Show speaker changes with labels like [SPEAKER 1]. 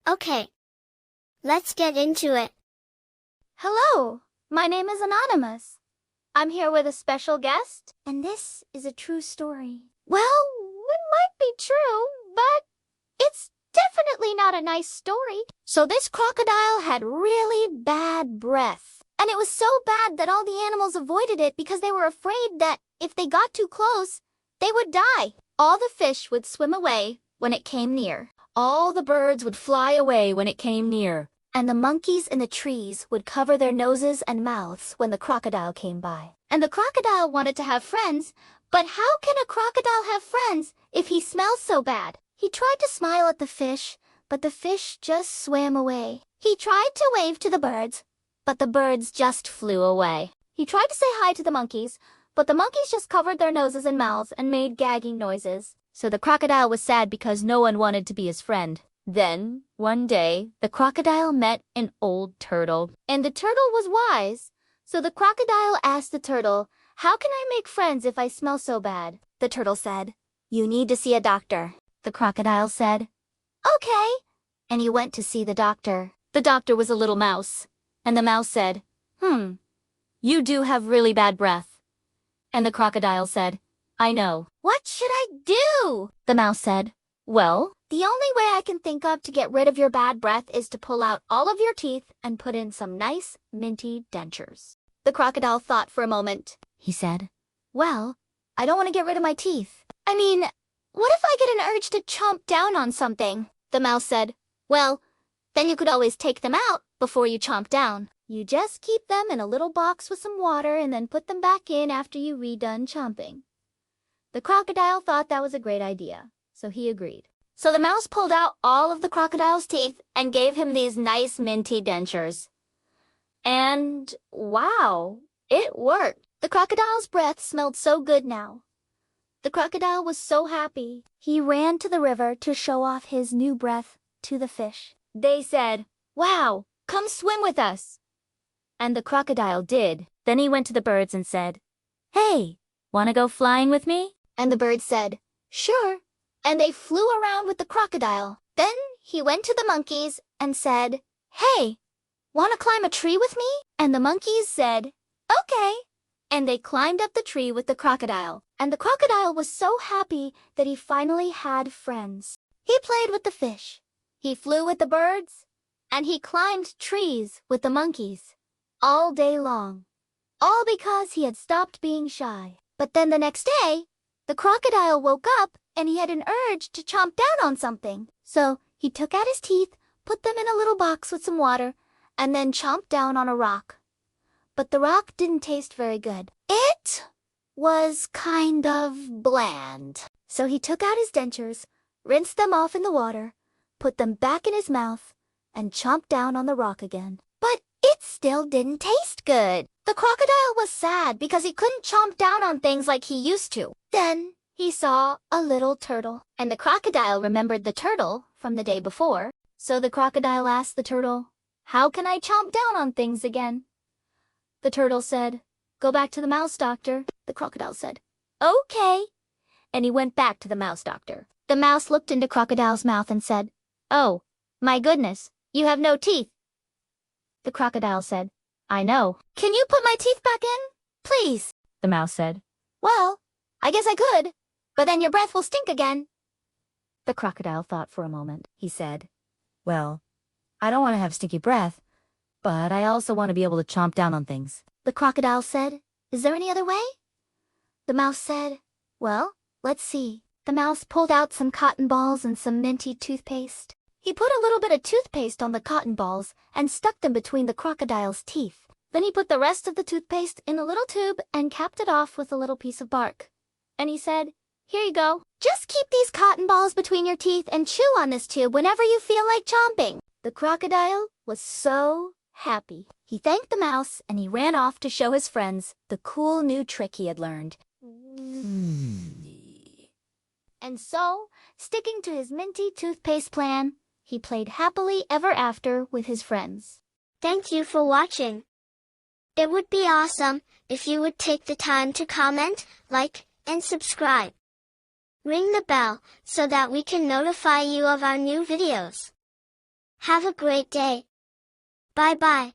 [SPEAKER 1] Okay, let's get into it.
[SPEAKER 2] Hello, my name is Anonymous. I'm here with a special guest, and this is a true story. Well, it might be true, but it's definitely not a nice story. So this crocodile had really bad breath, and it was so bad that all the animals avoided it because they were afraid that if they got too close, they would die. All the fish would swim away when it came near. All the birds would fly away when it came near. And the monkeys in the trees would cover their noses and mouths when the crocodile came by. And the crocodile wanted to have friends, but how can a crocodile have friends if he smells so bad? He tried to smile at the fish, but the fish just swam away. He tried to wave to the birds, but the birds just flew away. He tried to say hi to the monkeys, but the monkeys just covered their noses and mouths and made gagging noises. So the crocodile was sad because no one wanted to be his friend. Then, one day, the crocodile met an old turtle. And the turtle was wise. So the crocodile asked the turtle, "How can I make friends if I smell so bad?" The turtle said, "You need to see a doctor." The crocodile said, "Okay." And he went to see the doctor. The doctor was a little mouse. And the mouse said, "You do have really bad breath." And the crocodile said, "I know." "What should I do?" The mouse said. "Well, the only way I can think of to get rid of your bad breath is to pull out all of your teeth and put in some nice, minty dentures." The crocodile thought for a moment. He said, "Well, I don't want to get rid of my teeth. I mean, what if I get an urge to chomp down on something?" The mouse said, "Well, then you could always take them out before you chomp down. You just keep them in a little box with some water and then put them back in after you redone chomping." The crocodile thought that was a great idea, so he agreed. So the mouse pulled out all of the crocodile's teeth and gave him these nice minty dentures. And wow, it worked. The crocodile's breath smelled so good now. The crocodile was so happy. He ran to the river to show off his new breath to the fish. They said, "Wow, come swim with us." And the crocodile did. Then he went to the birds and said, "Hey, want to go flying with me?" And the birds said, "Sure." And they flew around with the crocodile. Then he went to the monkeys and said, "Hey, want to climb a tree with me?" And the monkeys said, "Okay." And they climbed up the tree with the crocodile. And the crocodile was so happy that he finally had friends. He played with the fish. He flew with the birds. And he climbed trees with the monkeys all day long. All because he had stopped being shy. But then the next day, the crocodile woke up and he had an urge to chomp down on something. So he took out his teeth, put them in a little box with some water, and then chomped down on a rock. But the rock didn't taste very good. It was kind of bland. So he took out his dentures, rinsed them off in the water, put them back in his mouth, and chomped down on the rock again. But it still didn't taste good. The crocodile was sad because he couldn't chomp down on things like he used to. Then he saw a little turtle, and the crocodile remembered the turtle from the day before. So the crocodile asked the turtle, "How can I chomp down on things again?" The turtle said, "Go back to the mouse doctor." The crocodile said, "Okay." And he went back to the mouse doctor. The mouse looked into Crocodile's mouth and said, "Oh, my goodness, you have no teeth." The crocodile said, "I know. Can you put my teeth back in, please?" The mouse said, "Well, I guess I could, but then your breath will stink again." The crocodile thought for a moment. He said, "Well, I don't want to have stinky breath, but I also want to be able to chomp down on things." The crocodile said, "Is there any other way?" The mouse said, "Well, let's see." The mouse pulled out some cotton balls and some minty toothpaste. He put a little bit of toothpaste on the cotton balls and stuck them between the crocodile's teeth. Then he put the rest of the toothpaste in a little tube and capped it off with a little piece of bark. And he said, "Here you go. Just keep these cotton balls between your teeth and chew on this tube whenever you feel like chomping." The crocodile was so happy. He thanked the mouse and he ran off to show his friends the cool new trick he had learned. And so, sticking to his minty toothpaste plan, he played happily ever after with his friends.
[SPEAKER 1] Thank you for watching. It would be awesome if you would take the time to comment, like, and subscribe. Ring the bell so that we can notify you of our new videos. Have a great day. Bye bye.